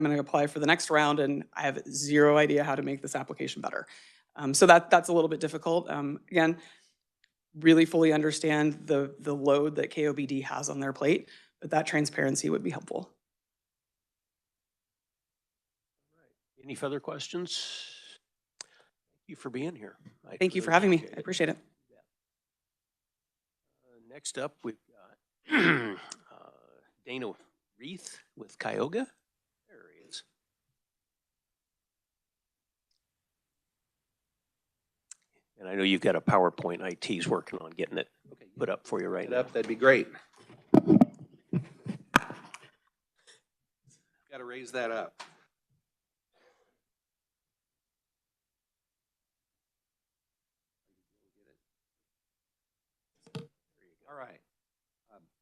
I'm going to apply for the next round and I have zero idea how to make this application better. So that's a little bit difficult. Again, really fully understand the load that KOBD has on their plate, but that transparency would be helpful. Any further questions? Thank you for being here. Thank you for having me. I appreciate it. Next up, we've got Dana Reith with Cuyahoga. There he is. And I know you've got a PowerPoint. IT's working on getting it put up for you right now. That'd be great. Got to raise that up. All right.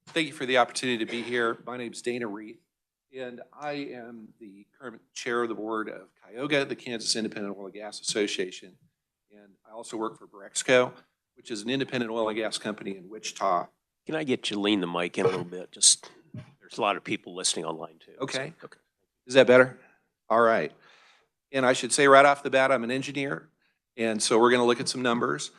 Thank you for the opportunity to be here. My name is Dana Reith, and I am the current chair of the board of Cuyahoga, the Kansas Independent Oil and Gas Association. And I also work for Brexco, which is an independent oil and gas company in Wichita. Can I get you to lean the mic in a little bit? Just, there's a lot of people listening online too. Okay. So, okay. Is that better? All right. And I should say right off the bat, I'm an engineer. And so we're going to look at some numbers.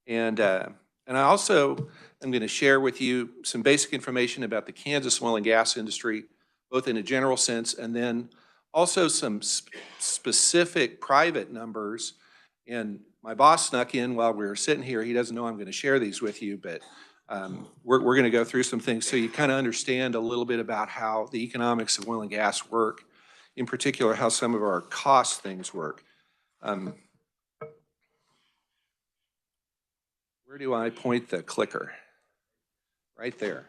And I also am going to share with you some basic information about the Kansas oil and gas industry, both in a general sense and then also some specific private numbers. And my boss snuck in while we were sitting here. He doesn't know I'm going to share these with you, but we're going to go through some things so you kind of understand a little bit about how the economics of oil and gas work, in particular how some of our cost things work. Where do I point the clicker? Right there.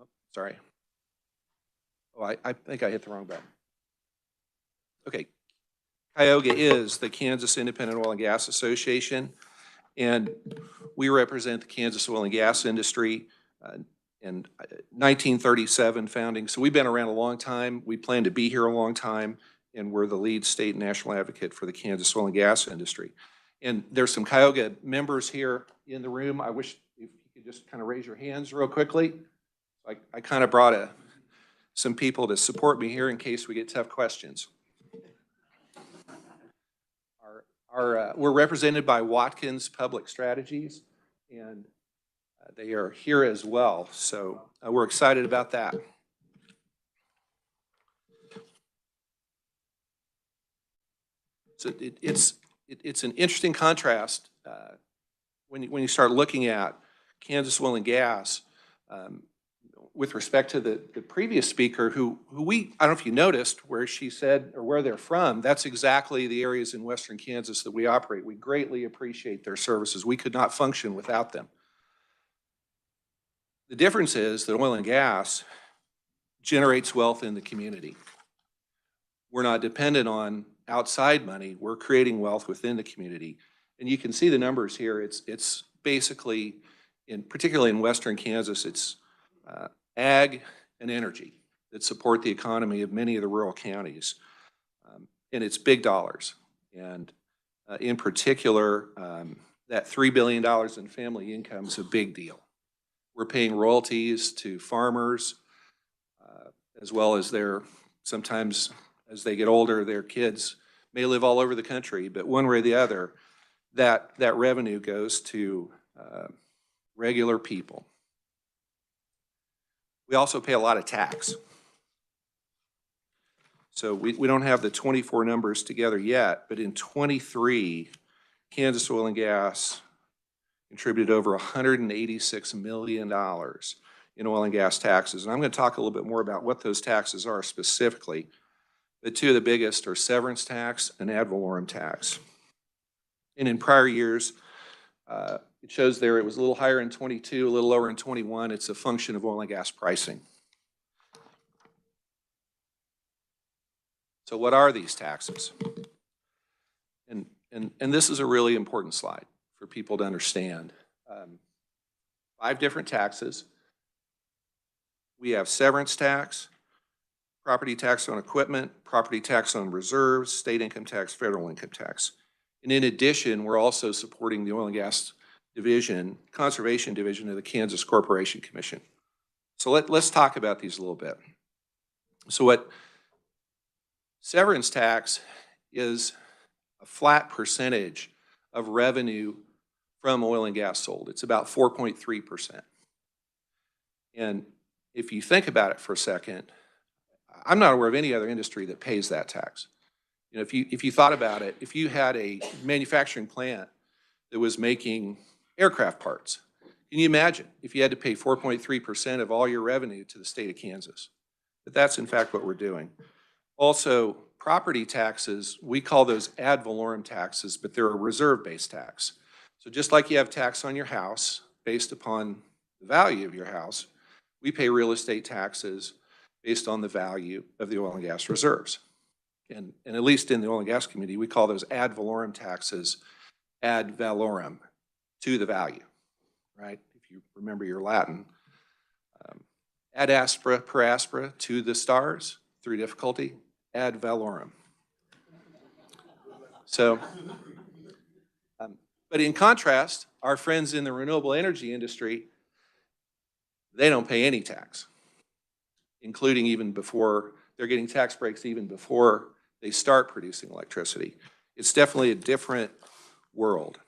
Oh, sorry. Oh, I think I hit the wrong button. Okay. Cuyahoga is the Kansas Independent Oil and Gas Association, and we represent the Kansas oil and gas industry in 1937 founding. So we've been around a long time. We plan to be here a long time, and we're the lead state and national advocate for the Kansas oil and gas industry. And there's some Cuyahoga members here in the room. I wish if you could just kind of raise your hands real quickly. I kind of brought some people to support me here in case we get tough questions. We're represented by Watkins Public Strategies, and they are here as well. So we're excited about that. So it's an interesting contrast when you start looking at Kansas oil and gas with respect to the previous speaker who I don't know if you noticed where she said or where they're from. That's exactly the areas in western Kansas that we operate. We greatly appreciate their services. We could not function without them. The difference is that oil and gas generates wealth in the community. We're not dependent on outside money. We're creating wealth within the community. And you can see the numbers here. It's basically, particularly in western Kansas, it's ag and energy that support the economy of many of the rural counties. And it's big dollars. And in particular, that $3 billion in family income is a big deal. We're paying royalties to farmers, as well as sometimes as they get older, their kids may live all over the country, but one way or the other, that revenue goes to regular people. We also pay a lot of tax. So we don't have the 24 numbers together yet, but in 23, Kansas oil and gas contributed over $186 million in oil and gas taxes. And I'm going to talk a little bit more about what those taxes are specifically. The two of the biggest are severance tax and ad valorem tax. And in prior years, it shows there it was a little higher in 22, a little lower in 21. It's a function of oil and gas pricing. So what are these taxes? And this is a really important slide for people to understand. 5 different taxes. We have severance tax, property tax on equipment, property tax on reserves, state income tax, federal income tax. And in addition, we're also supporting the oil and gas division, conservation division of the Kansas Corporation Commission. So let's talk about these a little bit. So what severance tax is a flat percentage of revenue from oil and gas sold. It's about 4.3%. And if you think about it for a second, I'm not aware of any other industry that pays that tax. You know, if you thought about it, if you had a manufacturing plant that was making aircraft parts, can you imagine if you had to pay 4.3% of all your revenue to the state of Kansas? But that's in fact what we're doing. Also, property taxes, we call those ad valorem taxes, but they're a reserve-based tax. So just like you have tax on your house based upon the value of your house, we pay real estate taxes based on the value of the oil and gas reserves. And at least in the oil and gas community, we call those ad valorem taxes ad valorem, to the value, right? If you remember your Latin. Ad aspera per aspera, to the stars, through difficulty, ad valorem. So, but in contrast, our friends in the renewable energy industry, they don't pay any tax, including even before, they're getting tax breaks even before they start producing electricity. It's definitely a different world.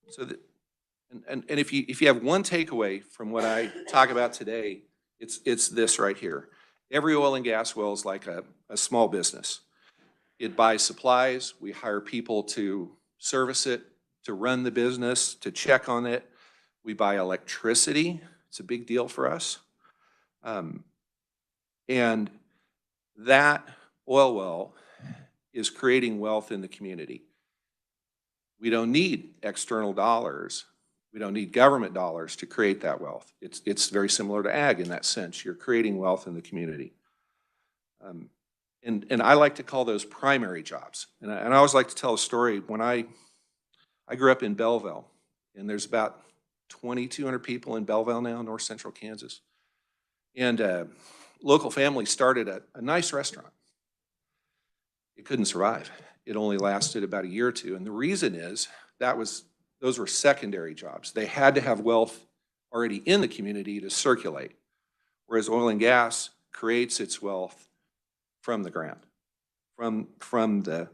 So, and if you have one takeaway from what I talk about today, it's this right here. Every oil and gas well is like a small business. It buys supplies. We hire people to service it, to run the business, to check on it. We buy electricity. It's a big deal for us. And that oil well is creating wealth in the community. We don't need external dollars. We don't need government dollars to create that wealth. It's very similar to ag in that sense. You're creating wealth in the community. And I like to call those primary jobs. And I always like to tell a story. When I grew up in Belleville, and there's about 2,200 people in Belleville now, north central Kansas. And a local family started a nice restaurant. It couldn't survive. It only lasted about a year or two. And the reason is those were secondary jobs. They had to have wealth already in the community to circulate, whereas oil and gas creates its wealth from the ground, from the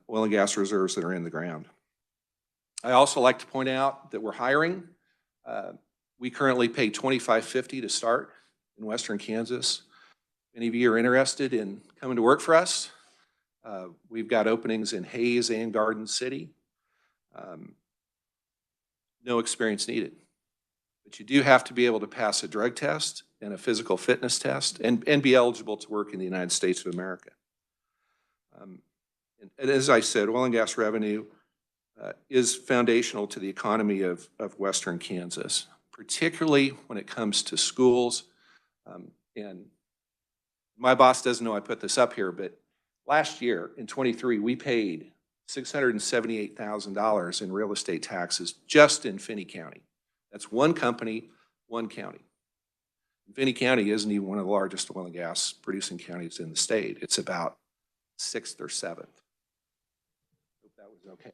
oil and gas reserves that are in the ground. I also like to point out that we're hiring. We currently pay $25.50 to start in western Kansas. If any of you are interested in coming to work for us, we've got openings in Hayes and Garden City. No experience needed. But you do have to be able to pass a drug test and a physical fitness test and be eligible to work in the United States of America. And as I said, oil and gas revenue is foundational to the economy of western Kansas, particularly when it comes to schools. And my boss doesn't know I put this up here, but last year in 23, we paid $678,000 in real estate taxes just in Finney County. That's one company, one county. Finney County isn't even one of the largest oil and gas producing counties in the state. It's about 6th or 7th. Hope that was okay.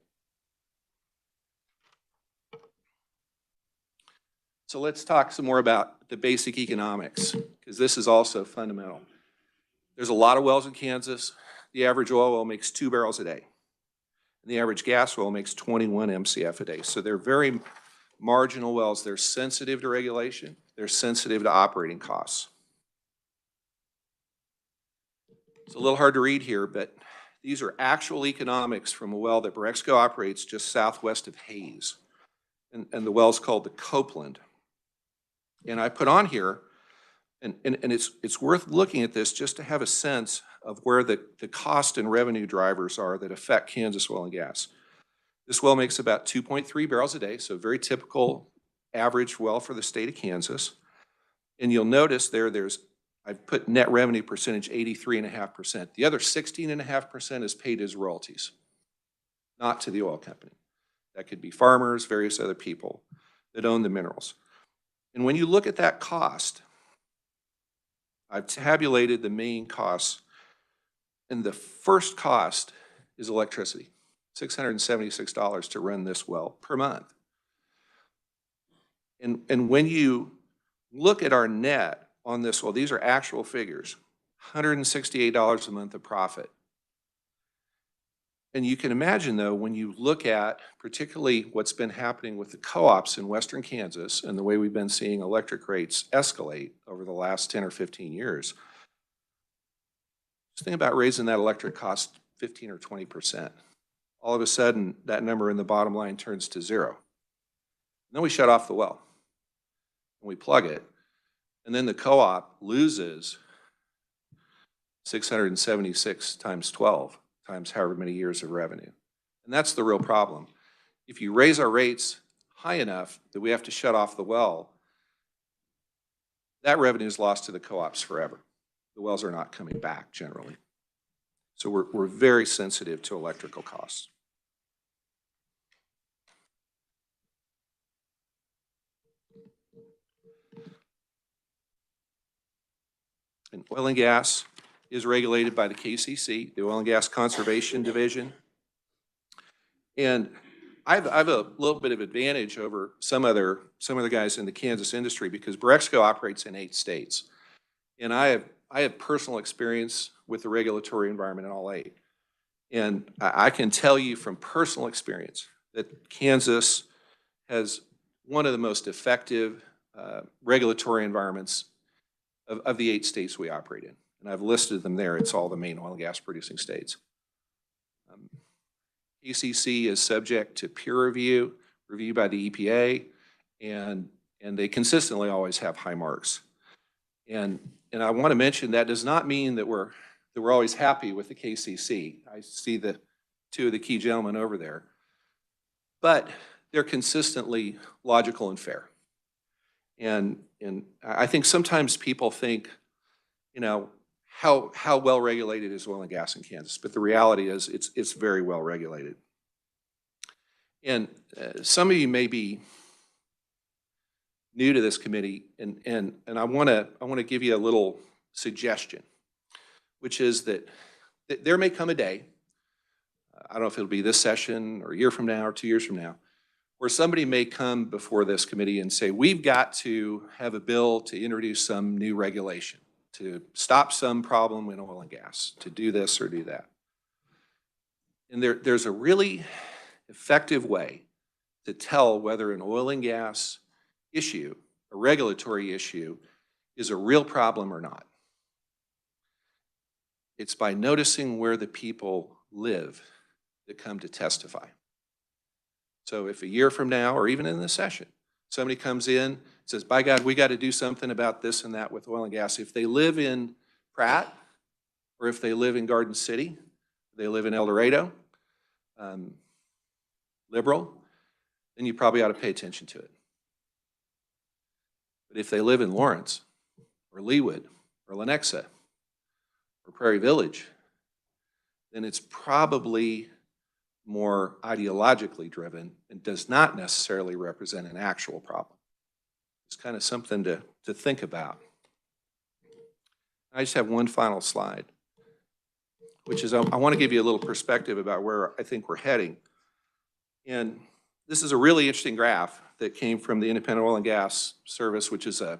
So let's talk some more about the basic economics, because this is also fundamental. There's a lot of wells in Kansas. The average oil well makes 2 barrels a day. And the average gas well makes 21 MCF a day. So they're very marginal wells. They're sensitive to regulation. They're sensitive to operating costs. It's a little hard to read here, but these are actual economics from a well that Brexco operates just southwest of Hayes. And the well's called the Copeland. And I put on here, and it's worth looking at this just to have a sense of where the cost and revenue drivers are that affect Kansas oil and gas. This well makes about 2.3 barrels a day, so very typical average well for the state of Kansas. And you'll notice I've put net revenue percentage 83.5%. The other 16.5% is paid as royalties, not to the oil company. That could be farmers, various other people that own the minerals. And when you look at that cost, I've tabulated the main costs And the first cost is electricity, $676 to run this well per month. And when you look at our net on this well, these are actual figures, $168 a month of profit. And you can imagine, though, when you look at particularly what's been happening with the co-ops in western Kansas and the way we've been seeing electric rates escalate over the last 10 or 15 years, just think about raising that electric cost 15 or 20%. All of a sudden, that number in the bottom line turns to zero. And then we shut off the well, and we plug it, and then the co-op loses 676 times 12 times however many years of revenue. And that's the real problem. If you raise our rates high enough that we have to shut off the well, that revenue is lost to the co-ops forever. The wells are not coming back generally. So we're very sensitive to electrical costs. And oil and gas is regulated by the KCC, the Oil and Gas Conservation Division. And I have a little bit of advantage over some other guys in the Kansas industry because Brexco operates in 8 states. And I have personal experience with the regulatory environment in all 8. And I can tell you from personal experience that Kansas has one of the most effective regulatory environments of the 8 states we operate in. And I've listed them there. It's all the main oil and gas producing states. ECC is subject to peer review by the EPA, and they consistently always have high marks. And I want to mention that does not mean that we're always happy with the KCC. I see the 2 of the key gentlemen over there. But they're consistently logical and fair. And I think sometimes people think, you know, how well regulated is oil and gas in Kansas? But the reality is it's very well regulated. And some of you may be new to this committee, and I want to give you a little suggestion, which is that there may come a day, I don't know if it'll be this session or a year from now or 2 years from now, where somebody may come before this committee and say, we've got to have a bill to introduce some new regulation to stop some problem in oil and gas, to do this or do that. And there's a really effective way to tell whether an oil and gas issue, a regulatory issue, is a real problem or not. It's by noticing where the people live that come to testify. So if a year from now, or even in this session, somebody comes in, says, by God, we got to do something about this and that with oil and gas. If they live in Pratt, or if they live in Garden City, they live in El Dorado, Liberal, then you probably ought to pay attention to it. But if they live in Lawrence, or Leawood, or Lenexa, or Prairie Village, then it's probably more ideologically driven and does not necessarily represent an actual problem. It's kind of something to think about. I just have one final slide, which is I want to give you a little perspective about where I think we're heading. And this is a really interesting graph that came from the Independent Oil and Gas Service, which is a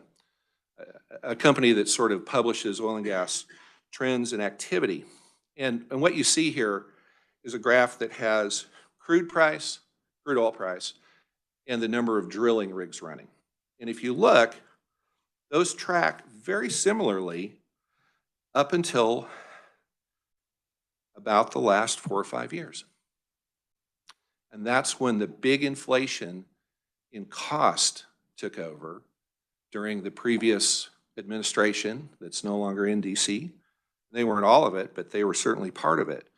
company that sort of publishes oil and gas trends and activity. And what you see here is a graph that has crude oil price, and the number of drilling rigs running. And if you look, those track very similarly up until about the last 4 or 5 years. And that's when the big inflation in cost took over during the previous administration that's no longer in DC. They weren't all of it, but they were certainly part of it.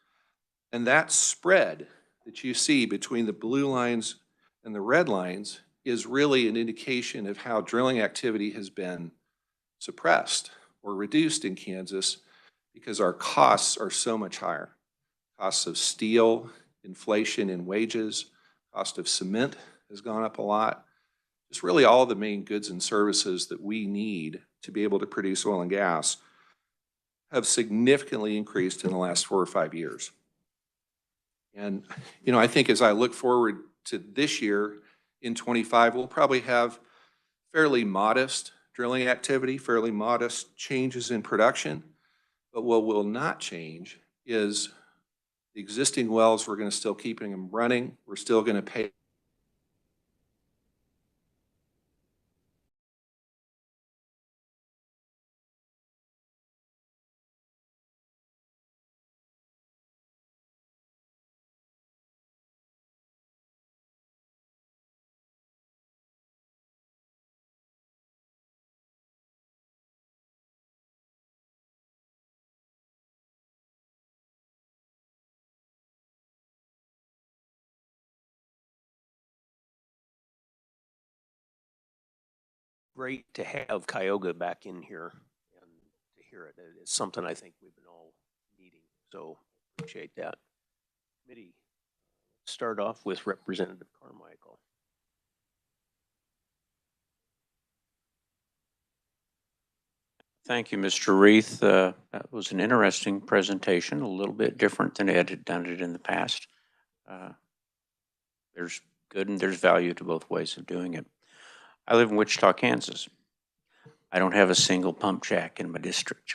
And that spread that you see between the blue lines and the red lines is really an indication of how drilling activity has been suppressed or reduced in Kansas because our costs are so much higher. Costs of steel, inflation in wages, cost of cement has gone up a lot. Just really all the main goods and services that we need to be able to produce oil and gas have significantly increased in the last 4 or 5 years. And, you know, I think as I look forward to this year, in '25, we'll probably have fairly modest drilling activity, fairly modest changes in production. But what will not change is the existing wells, we're going to still keeping them running. We're still going to pay Great to have Cuyahoga back in here and to hear it. It's something I think we've been all needing. So appreciate that. Committee, start off with Representative Carmichael. Thank you, Mr. Reith. That was an interesting presentation, a little bit different than Ed had done it in the past. There's good and there's value to both ways of doing it. I live in Wichita, Kansas. I don't have a single pump jack in my district.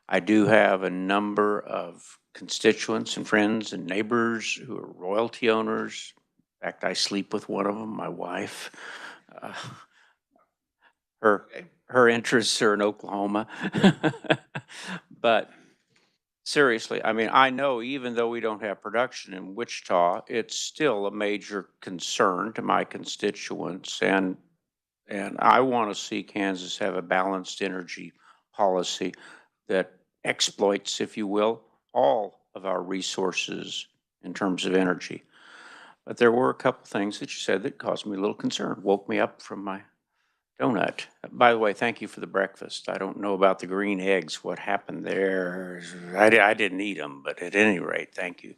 I do have a number of constituents and friends and neighbors who are royalty owners. In fact, I sleep with one of them, my wife. Her interests are in Oklahoma. But seriously, I mean, I know even though we don't have production in Wichita, it's still a major concern to my constituents. And I want to see Kansas have a balanced energy policy that exploits, if you will, all of our resources in terms of energy. But there were a couple things that you said that caused me a little concern, woke me up from my donut. By the way, thank you for the breakfast. I don't know about the green eggs, what happened there. I didn't eat them, but at any rate, thank you.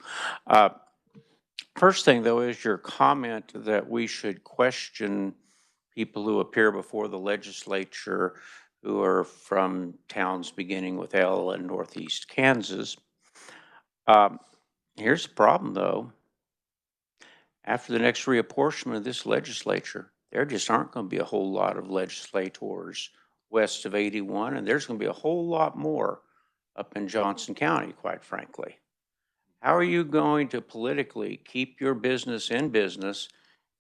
First thing, though, is your comment that we should question people who appear before the legislature who are from towns beginning with L in Northeast Kansas. Here's the problem, though. After the next reapportionment of this legislature, there just aren't going to be a whole lot of legislators west of 81, and there's going to be a whole lot more up in Johnson County, quite frankly. How are you going to politically keep your business in business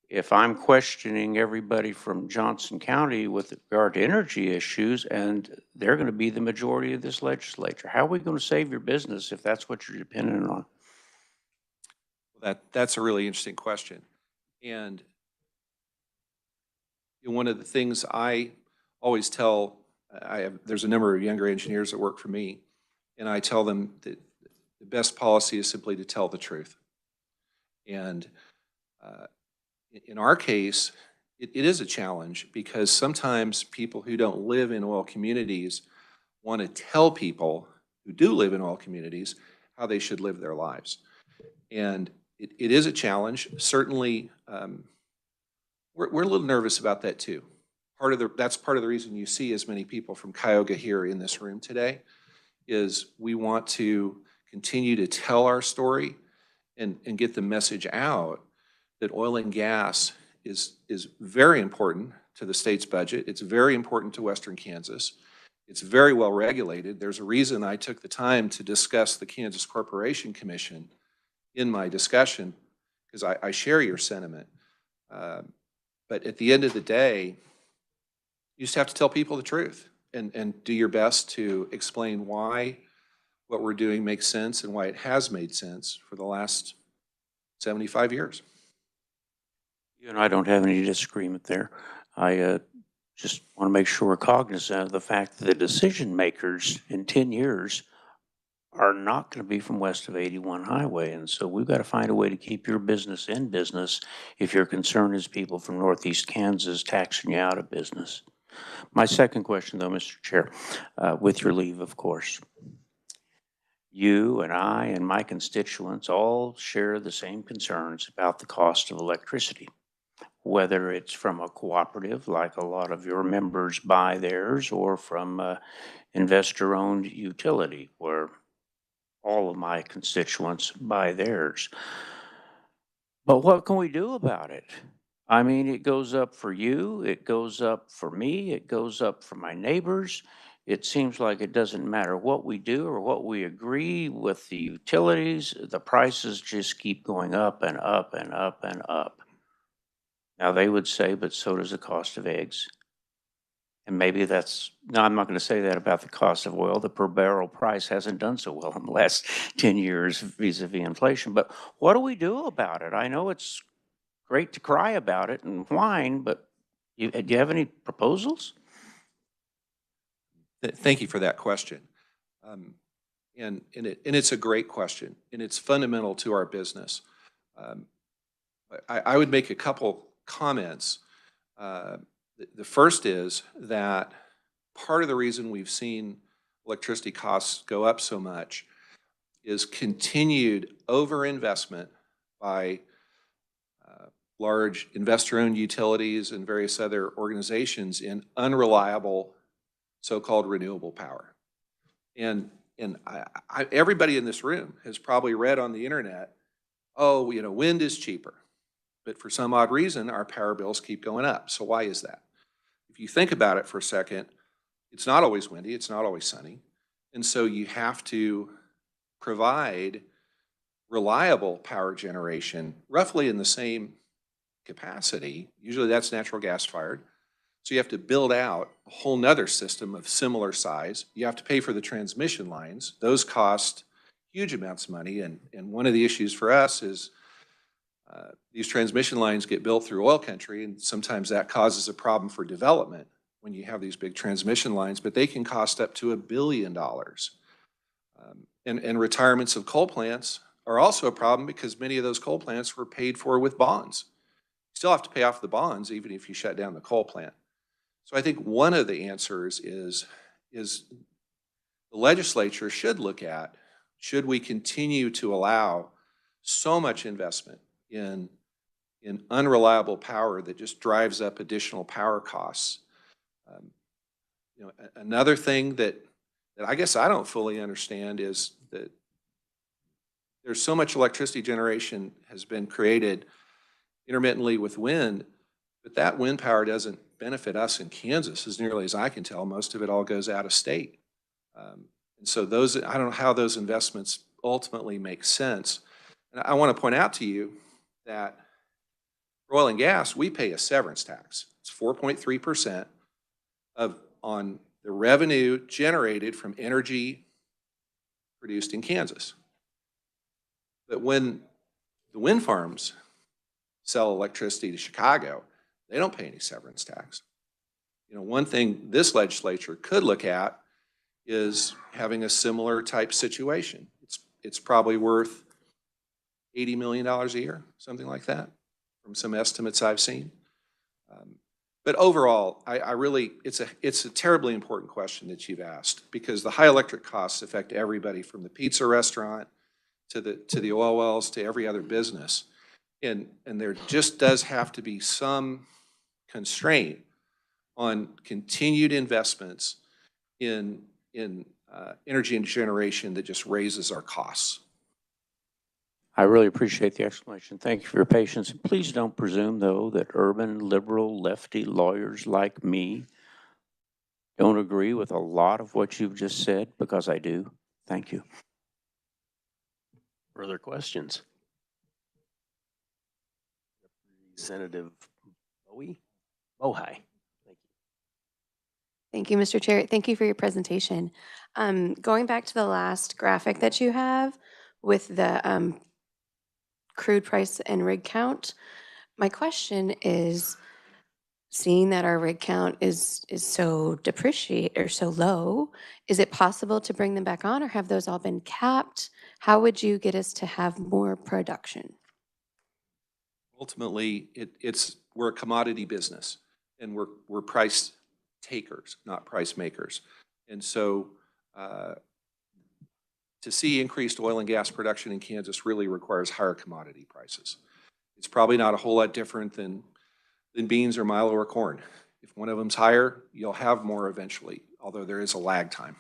if I'm questioning everybody from Johnson County with regard to energy issues, and they're going to be the majority of this legislature? How are we going to save your business if that's what you're dependent on? That's a really interesting question. And one of the things I always tell, there's a number of younger engineers that work for me, and I tell them that the best policy is simply to tell the truth. And in our case, it is a challenge because sometimes people who don't live in oil communities want to tell people who do live in oil communities how they should live their lives. And it is a challenge. Certainly, we're a little nervous about that too. That's part of the reason you see as many people from Cuyahoga here in this room today, is we want to continue to tell our story and get the message out that oil and gas is very important to the state's budget. It's very important to Western Kansas. It's very well regulated. There's a reason I took the time to discuss the Kansas Corporation Commission in my discussion, because I share your sentiment. But at the end of the day, you just have to tell people the truth and do your best to explain why what we're doing makes sense and why it has made sense for the last 75 years. You and I don't have any disagreement there. I just want to make sure we're cognizant of the fact that the decision makers in 10 years are not going to be from west of 81 Highway. And so we've got to find a way to keep your business in business if your concern is people from Northeast Kansas taxing you out of business. My second question, though, Mr. Chair, with your leave, of course. You and I and my constituents all share the same concerns about the cost of electricity, whether it's from a cooperative like a lot of your members buy theirs, or from investor-owned utility where all of my constituents buy theirs. But what can we do about it? I mean, it goes up for you, it goes up for me, it goes up for my neighbors. It seems like it doesn't matter what we do or what we agree with the utilities, the prices just keep going up and up and up and up. Now, they would say, but so does the cost of eggs. And maybe that's, no, I'm not going to say that about the cost of oil. The per barrel price hasn't done so well in the last 10 years vis-a-vis inflation. But what do we do about it? I know it's great to cry about it and whine, but do you have any proposals? Thank you for that question. And it's a great question, and it's fundamental to our business. I would make a couple comments. The first is that part of the reason we've seen electricity costs go up so much is continued overinvestment by large investor-owned utilities and various other organizations in unreliable so-called renewable power. And everybody in this room has probably read on the internet, oh, wind is cheaper. But for some odd reason, our power bills keep going up. So why is that? If you think about it for a second, it's not always windy, it's not always sunny. And so you have to provide reliable power generation roughly in the same capacity. Usually that's natural gas fired. So you have to build out a whole nother system of similar size. You have to pay for the transmission lines. Those cost huge amounts of money. And one of the issues for us is these transmission lines get built through oil country, and sometimes that causes a problem for development when you have these big transmission lines, but they can cost up to $1 billion. And retirements of coal plants are also a problem because many of those coal plants were paid for with bonds. You still have to pay off the bonds even if you shut down the coal plant. So I think one of the answers is the legislature should look at, should we continue to allow so much investment in unreliable power that just drives up additional power costs? Another thing that I guess I don't fully understand is that there's so much electricity generation has been created intermittently with wind, but that wind power doesn't benefit us in Kansas as nearly as I can tell. Most of it all goes out of state. And so I don't know how those investments ultimately make sense. And I want to point out to you that for oil and gas, we pay a severance tax. It's 4.3% on the revenue generated from energy produced in Kansas. But when the wind farms sell electricity to Chicago, they don't pay any severance tax. One thing this legislature could look at is having a similar type situation. It's probably worth $80 million a year, something like that, from some estimates I've seen. But overall, it's a terribly important question that you've asked, because the high electric costs affect everybody from the pizza restaurant to the oil wells to every other business. And there just does have to be some constraint on continued investments in energy and generation that just raises our costs. I really appreciate the explanation. Thank you for your patience. And please don't presume, though, that urban, liberal, lefty lawyers like me don't agree with a lot of what you've just said, because I do. Thank you. Further questions? Representative Bowie? Bohai. Thank you. Thank you, Mr. Chair. Thank you for your presentation. Going back to the last graphic that you have with the crude price and rig count, my question is, seeing that our rig count is so so low, is it possible to bring them back on, or have those all been capped? How would you get us to have more production? Ultimately, we're a commodity business, and we're price takers, not price makers. And so to see increased oil and gas production in Kansas really requires higher commodity prices. It's probably not a whole lot different than beans or milo or corn. If one of them's higher, you'll have more eventually. although there is a lag time.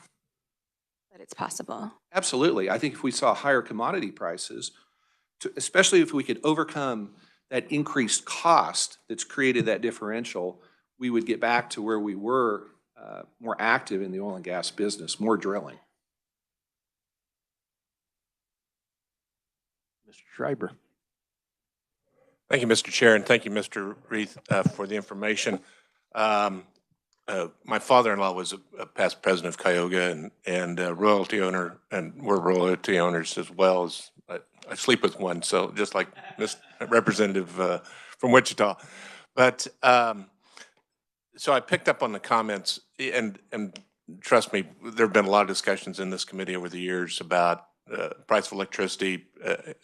But it's possible. Absolutely. I think if we saw higher commodity prices, especially if we could overcome that increased cost that's created that differential, we would get back to where we were more active in the oil and gas business, more drilling. Mr. Schreiber. Thank you, Mr. Chair, and thank you, Mr. Reith, for the information. My father-in-law was a past president of Cayuga and a royalty owner, and we're royalty owners as well. As I sleep with one, so just like Ms. Representative from Wichita. But so I picked up on the comments, and trust me, there have been a lot of discussions in this committee over the years about price of electricity,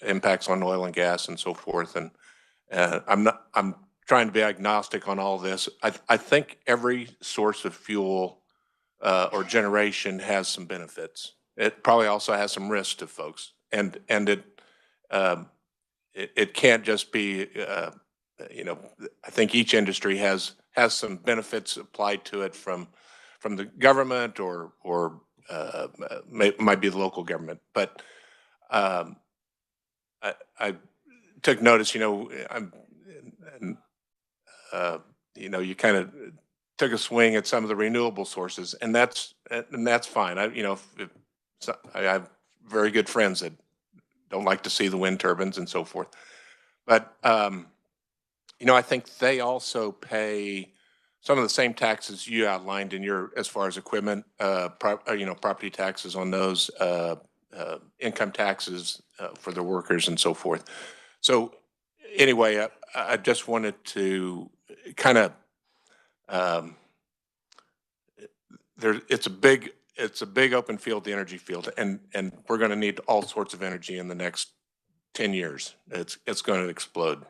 impacts on oil and gas, and so forth. And I'm trying to be agnostic on all this. I think every source of fuel or generation has some benefits. It probably also has some risks to folks, and it can't just be you know. I think each industry has some benefits applied to it from the government or might be the local government. But I took notice. You know, you kind of took a swing at some of the renewable sources, and that's fine. I have very good friends that don't like to see the wind turbines and so forth, but I think they also pay some of the same taxes you outlined in your, as far as equipment, property taxes on those, income taxes for the workers and so forth. So anyway, I just wanted to kind of, it's a big open field, the energy field, and we're going to need all sorts of energy in the next 10 years. It's going to explode,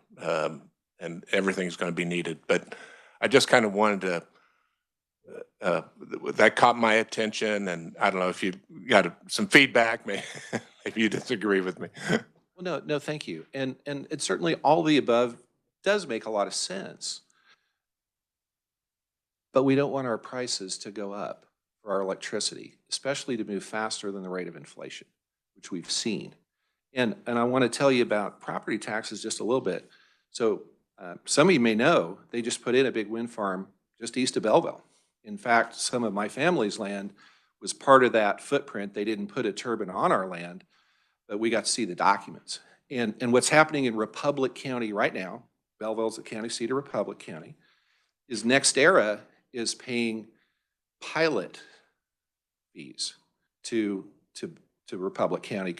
and everything's going to be needed. But I just kind of wanted to, that caught my attention, and I don't know if you got some feedback, maybe you disagree with me. Well, no, thank you. And it's certainly all the above does make a lot of sense. But we don't want our prices to go up for our electricity, especially to move faster than the rate of inflation, which we've seen. And I want to tell you about property taxes just a little bit. So some of you may know, they just put in a big wind farm just east of Belleville. In fact, some of my family's land was part of that footprint. They didn't put a turbine on our land, but we got to see the documents. And what's happening in Republic County right now, Belleville's the county seat of Republic County, is NextEra is paying pilot fees to Republic County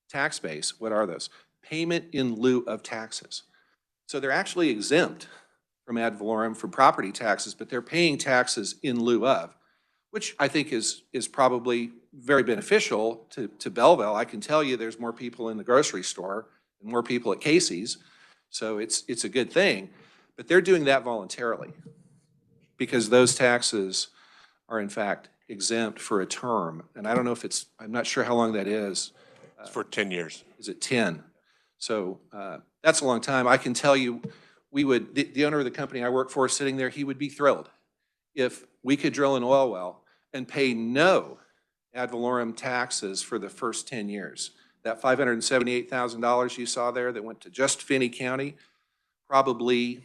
tax base. What are those? Payment in lieu of taxes. So they're actually exempt from ad valorem for property taxes, but they're paying taxes in lieu of, which I think is probably very beneficial to Belleville. I can tell you there's more people in the grocery store and more people at Casey's, so it's a good thing. But they're doing that voluntarily because those taxes are in fact exempt for a term. And I don't know if I'm not sure how long that is. It's for 10 years. Is it 10? So that's a long time. I can tell you, the owner of the company I work for sitting there, he would be thrilled if we could drill an oil well and pay no ad valorem taxes for the first 10 years. That $578,000 you saw there that went to just Finney County, probably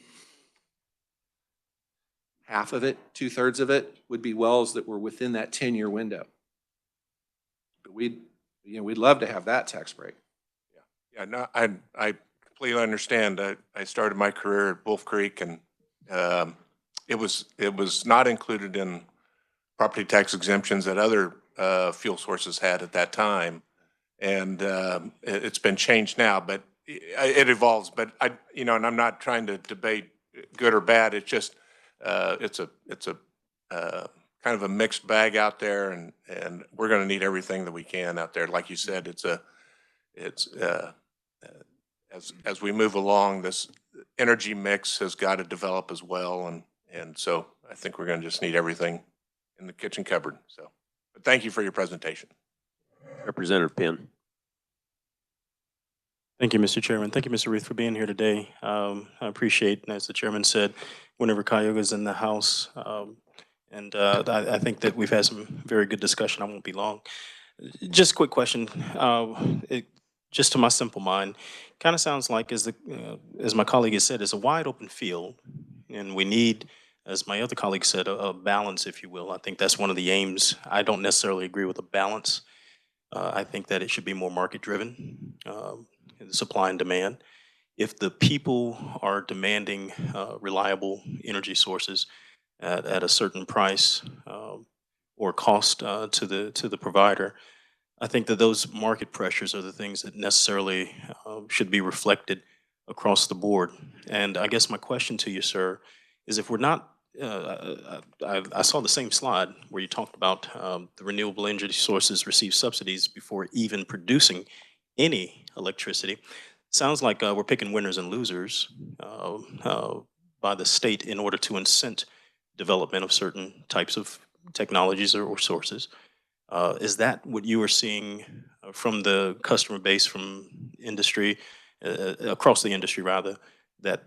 half of it, 2/3 of it, would be wells that were within that 10-year window. But we'd love to have that tax break. Yeah, no, I completely understand. I started my career at Wolf Creek, and it was not included in property tax exemptions that other fuel sources had at that time, and it's been changed now. But it evolves. But and I'm not trying to debate good or bad. It's just it's a kind of a mixed bag out there, and we're going to need everything that we can out there. Like you said, as we move along, this energy mix has got to develop as well, and so I think we're going to just need everything in the kitchen cupboard. So, but thank you for your presentation. Representative Penn. Thank you, Mr. Chairman. Thank you, Mr. Reith, for being here today. I appreciate, as the chairman said, whenever Cayuga's in the House, And I think that we've had some very good discussion. I won't be long. Just a quick question. Just to my simple mind, kind of sounds like, as my colleague has said, it's a wide open field, and we need, as my other colleague said, a balance, if you will. I think that's one of the aims. I don't necessarily agree with a balance. I think that it should be more market driven, supply and demand. If the people are demanding reliable energy sources at a certain price or cost to the provider, I think that those market pressures are the things that necessarily should be reflected across the board. And I guess my question to you, sir, is if we're not, I saw the same slide where you talked about the renewable energy sources receive subsidies before even producing any electricity. Sounds like we're picking winners and losers by the state in order to incent development of certain types of technologies or sources. Is that what you are seeing from the customer base, from industry, across the industry rather, that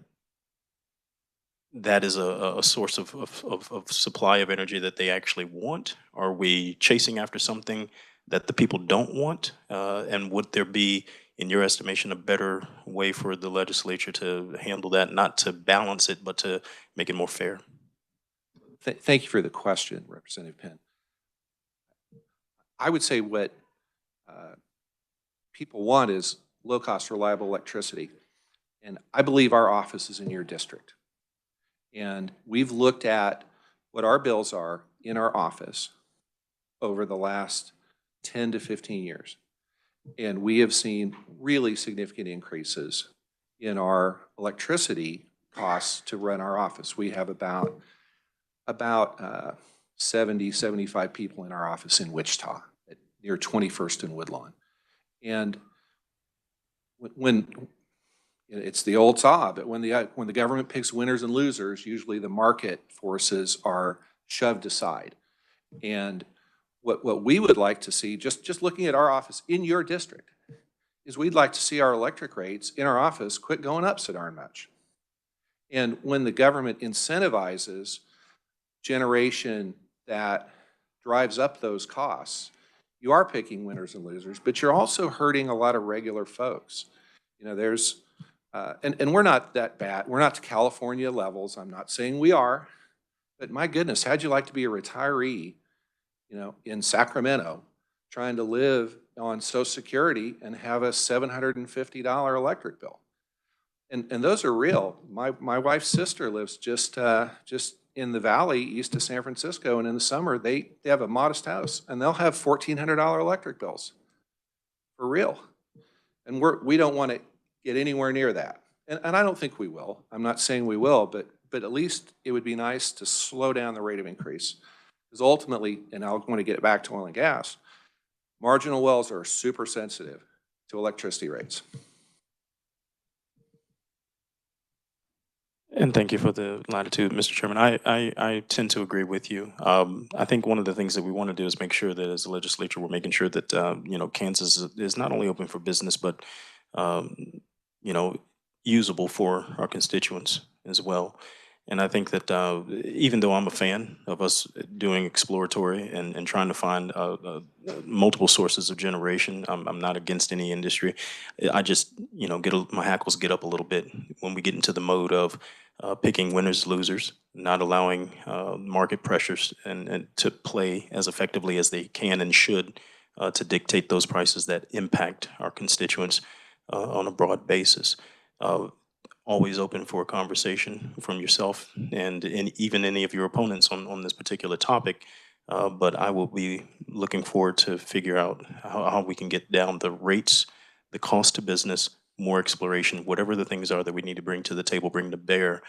is a source of supply of energy that they actually want? Are we chasing after something that the people don't want? And would there be, in your estimation, a better way for the legislature to handle that, not to balance it, but to make it more fair? Thank you for the question, Representative Penn. I would say what people want is low-cost, reliable electricity. And I believe our office is in your district. And we've looked at what our bills are in our office over the last 10 to 15 years. And we have seen really significant increases in our electricity costs to run our office. We have about 70, 75 people in our office in Wichita, near 21st and Woodlawn. And when it's the old saw, but when the government picks winners and losers, usually the market forces are shoved aside. And what we would like to see, just looking at our office in your district, is we'd like to see our electric rates in our office quit going up so darn much. And when the government incentivizes generation that drives up those costs, you are picking winners and losers, but you're also hurting a lot of regular folks. You know, there's, and we're not that bad. We're not to California levels. I'm not saying we are, but my goodness, how'd you like to be a retiree, you know, in Sacramento, trying to live on Social Security and have a $750 electric bill? And those are real. My wife's sister lives just in the valley east of San Francisco, and in the summer they have a modest house and they'll have $1,400 electric bills, for real. And we don't want to get anywhere near that, and I don't think we will. I'm not saying we will, but at least it would be nice to slow down the rate of increase, because ultimately, and I want to get it back to oil and gas, marginal wells are super sensitive to electricity rates. And thank you for the latitude, Mr. Chairman. I tend to agree with you. I think one of the things that we want to do is make sure that as a legislature, we're making sure that, you know, Kansas is not only open for business, but, you know, usable for our constituents as well. And I think that even though I'm a fan of us doing exploratory and trying to find multiple sources of generation, I'm not against any industry. I just, you know, my hackles get up a little bit when we get into the mode of picking winners, losers, not allowing market pressures and to play as effectively as they can and should to dictate those prices that impact our constituents on a broad basis. Always open for a conversation from yourself and even any of your opponents on this particular topic. But I will be looking forward to figure out how we can get down the rates, the cost to business, more exploration, whatever the things are that we need to bring to the table, bring to bear,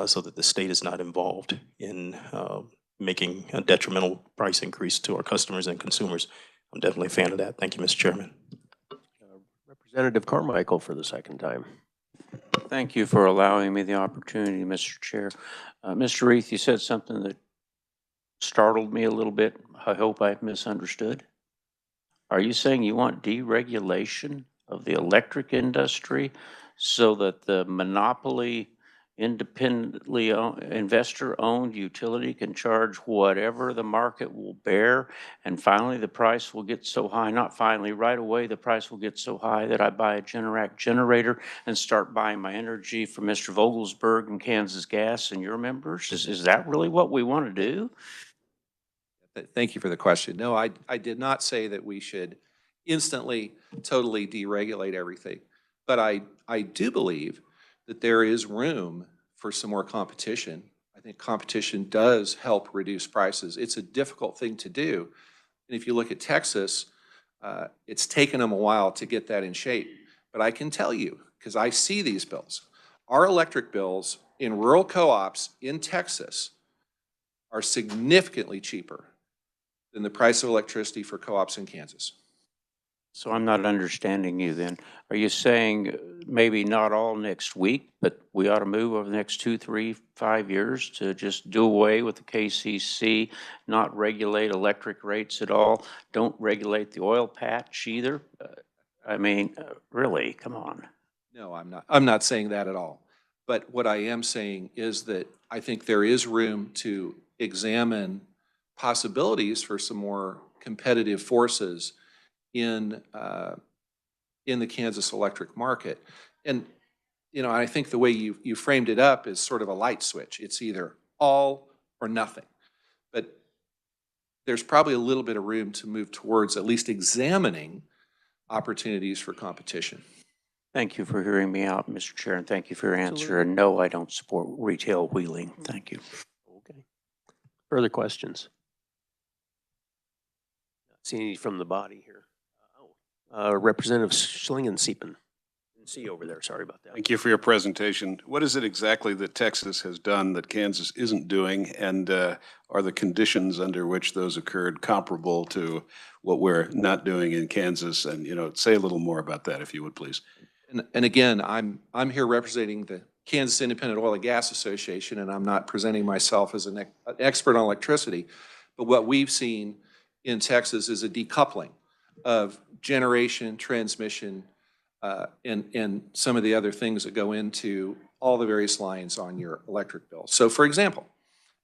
so that the state is not involved in making a detrimental price increase to our customers and consumers. I'm definitely a fan of that. Thank you, Mr. Chairman. Representative Carmichael for the second time. Thank you for allowing me the opportunity, Mr. Chair. Mr. Reith, you said something that startled me a little bit. I hope I misunderstood. Are you saying you want deregulation of the electric industry so that the monopoly independently investor-owned utility can charge whatever the market will bear, and finally the price will get so high, not finally, right away, the price will get so high that I buy a Generac generator and start buying my energy from Mr. Vogelsberg and Kansas Gas and your members? Is that really what we want to do? Thank you for the question. No, I did not say that we should instantly, totally deregulate everything. But I do believe that there is room for some more competition. I think competition does help reduce prices. It's a difficult thing to do. And if you look at Texas, it's taken them a while to get that in shape. But I can tell you, because I see these bills, our electric bills in rural co-ops in Texas are significantly cheaper than the price of electricity for co-ops in Kansas. So I'm not understanding you then. Are you saying maybe not all next week, but we ought to move over the next 2, 3, 5 years to just do away with the KCC, not regulate electric rates at all, don't regulate the oil patch either? I mean, really, come on. No, I'm not saying that at all. But what I am saying is that I think there is room to examine possibilities for some more competitive forces in the Kansas electric market. And, you know, I think the way you framed it up is sort of a light switch. It's either all or nothing. But there's probably a little bit of room to move towards at least examining opportunities for competition. Thank you for hearing me out, Mr. Chair, and thank you for your answer. And no, I don't support retail wheeling. Thank you. Okay. Further questions? Not seeing any from the body here. Representative Schlingensiepen. Didn't see you over there. Sorry about that. Thank you for your presentation. What is it exactly that Texas has done that Kansas isn't doing? And are the conditions under which those occurred comparable to what we're not doing in Kansas? And, you know, say a little more about that, if you would, please. And again, I'm here representing the Kansas Independent Oil and Gas Association, and I'm not presenting myself as an expert on electricity. But what we've seen in Texas is a decoupling of generation, transmission, and some of the other things that go into all the various lines on your electric bill. So for example,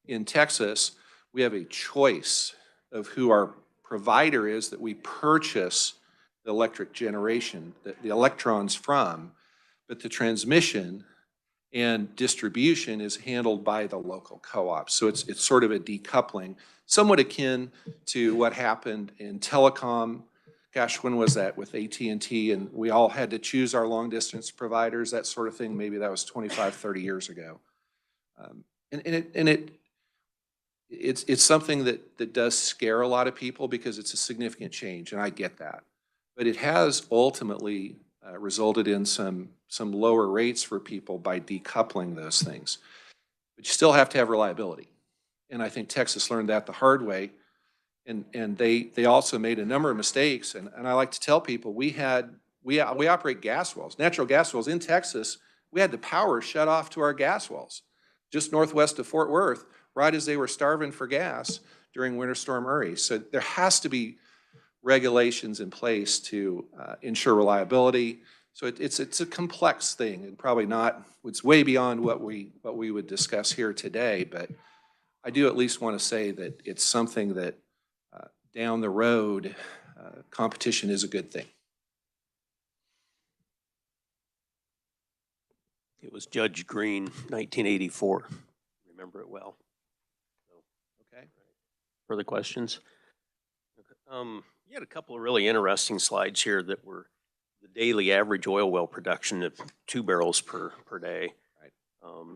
in Texas, we have a choice of who our provider is that we purchase the electric generation, the electrons from, but the transmission and distribution is handled by the local co-op. So it's sort of a decoupling, somewhat akin to what happened in telecom. Gosh, when was that with AT&T? And we all had to choose our long distance providers, that sort of thing. Maybe that was 25, 30 years ago. It's something that does scare a lot of people because it's a significant change, and I get that. But it has ultimately resulted in some lower rates for people by decoupling those things. But you still have to have reliability. And I think Texas learned that the hard way. And they also made a number of mistakes. And I like to tell people, we operate gas wells, natural gas wells in Texas. We had the power shut off to our gas wells just northwest of Fort Worth, right as they were starving for gas during Winter Storm Uri. So there has to be regulations in place to ensure reliability. So it's a complex thing, and probably not, it's way beyond what we would discuss here today. But I do at least want to say that it's something that down the road, competition is a good thing. It was Judge Green, 1984. Remember it well. Okay. Further questions? You had a couple of really interesting slides here that were the daily average oil well production of 2 barrels per day. Right.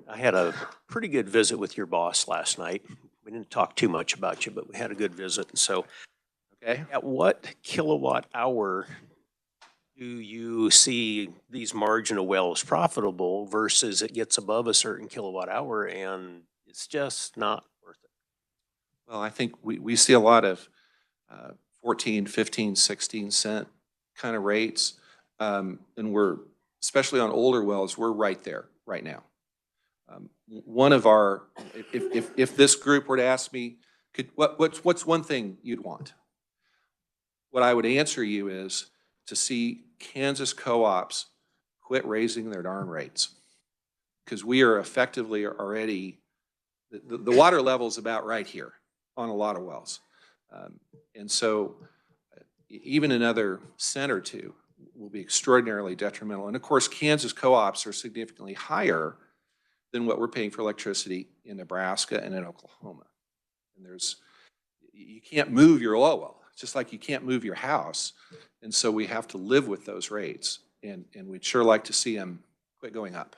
I had a pretty good visit with your boss last night. We didn't talk too much about you, but we had a good visit. And so, Okay. at what kilowatt hour do you see these marginal wells profitable versus it gets above a certain kilowatt hour and it's just not worth it? Well, I think we see a lot of 14, 15, 16 cent kind of rates. And we're, especially on older wells, we're right there right now. One of our, if this group were to ask me, what's one thing you'd want? What I would answer you is to see Kansas co-ops quit raising their darn rates. because we are effectively already, the water level is about right here on a lot of wells. And so even another cent or two will be extraordinarily detrimental. And of course, Kansas co-ops are significantly higher than what we're paying for electricity in Nebraska and in Oklahoma. And you can't move your oil well, just like you can't move your house. And so we have to live with those rates. And we'd sure like to see them quit going up.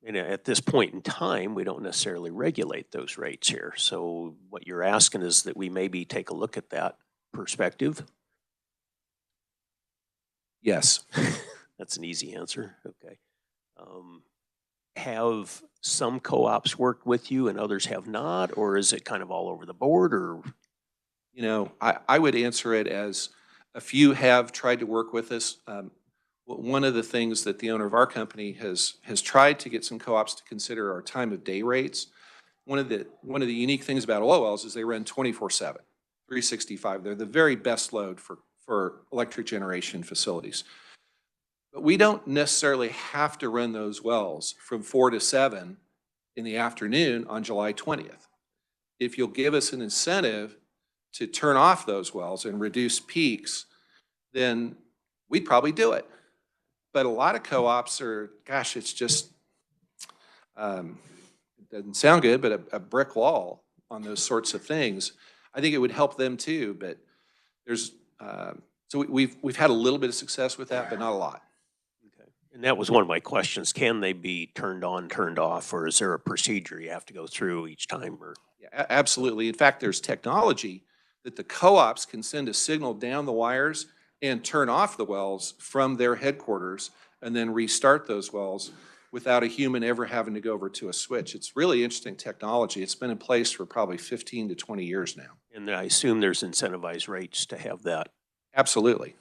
And at this point in time, we don't necessarily regulate those rates here. So what you're asking is that we maybe take a look at that perspective. Yes. That's an easy answer. Okay. Have some co-ops worked with you and others have not, or is it kind of all over the board? Or, you know, I would answer it as a few have tried to work with us. One of the things that the owner of our company has tried to get some co-ops to consider are time of day rates. One of the unique things about oil wells is they run 24/7, 365. They're the very best load for electric generation facilities. But we don't necessarily have to run those wells from 4 to 7 in the afternoon on July 20th. If you'll give us an incentive to turn off those wells and reduce peaks, then we'd probably do it. But a lot of co-ops are, gosh, it's just, it doesn't sound good, but a brick wall on those sorts of things. I think it would help them too, but there's, so we've had a little bit of success with that, but not a lot. okay. And that was one of my questions. Can they be turned on, turned off, or is there a procedure you have to go through each time? Or Yeah, absolutely. In fact, there's technology that the co-ops can send a signal down the wires and turn off the wells from their headquarters and then restart those wells without a human ever having to go over to a switch. It's really interesting technology. It's been in place for probably 15 to 20 years now. And I assume there's incentivized rates to have that. Absolutely.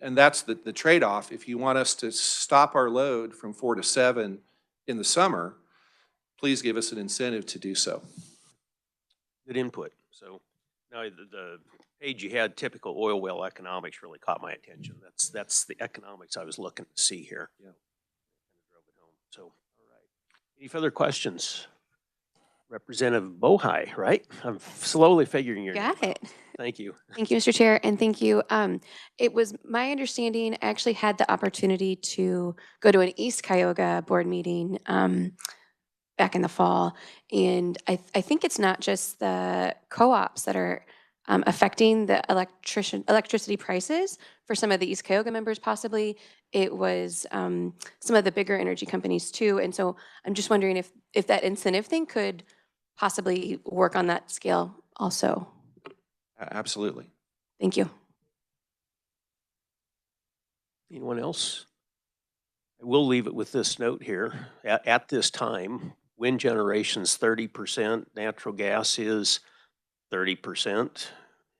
And that's the trade-off. If you want us to stop our load from 4 to 7 in the summer, please give us an incentive to do so. Good input. So now the page you had, typical oil well economics, really caught my attention. That's the economics I was looking to see here. Yeah. Drove it home. So, all right. Any further questions? Representative Bohai, right? I'm slowly figuring your name Got out. it. Thank you. Thank you, Mr. Chair, and thank you. It was my understanding, I actually had the opportunity to go to an East Cuyahoga board meeting back in the fall, and I think it's not just the co-ops that are affecting the electricity prices for some of the East Cuyahoga members possibly. It was some of the bigger energy companies too, and so I'm just wondering if that incentive thing could possibly work on that scale also. Absolutely. Thank you. Anyone else? I will leave it with this note here. At this time, wind generation's 30%, natural gas is 30%,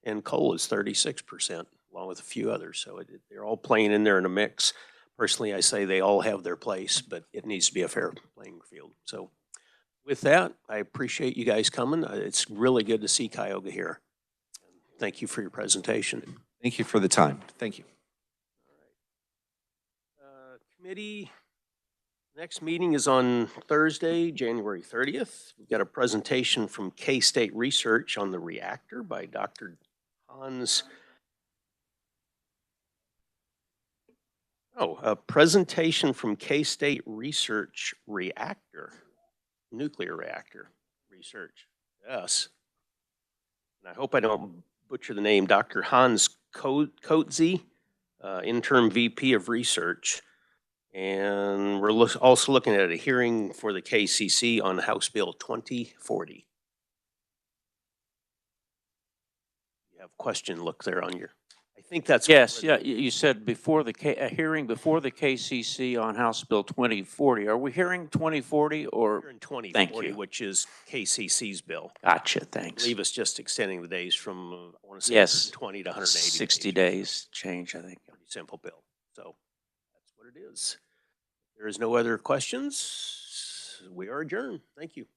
and coal is 36%, along with a few others. So they're all playing in there in a mix. Personally, I say they all have their place, but it needs to be a fair playing field. So with that, I appreciate you guys coming. It's really good to see Cuyahoga here. Thank you for your presentation. Thank you for the time. Thank you. Committee, next meeting is on Thursday, January 30th. We've got a presentation from K-State Research on the reactor by Dr. Hans. Oh, a presentation from K-State Research reactor, nuclear reactor research. Yes. And I hope I don't butcher the name, Dr. Hans Coetzee, interim VP of research. And we're also looking at a hearing for the KCC on House Bill 2040. You have a question, look there on your, I think that's. Yes, yeah, you said before a hearing before the KCC on House Bill 2040. Are we hearing 2040 or? Hearing 2040, Thank you. which is KCC's bill. Gotcha, I thanks. believe it's just extending the days from, I want to say Yes, 120 to 180 60 days change, I think. Pretty simple bill. So that's what it is. There is no other questions. We are adjourned. Thank you.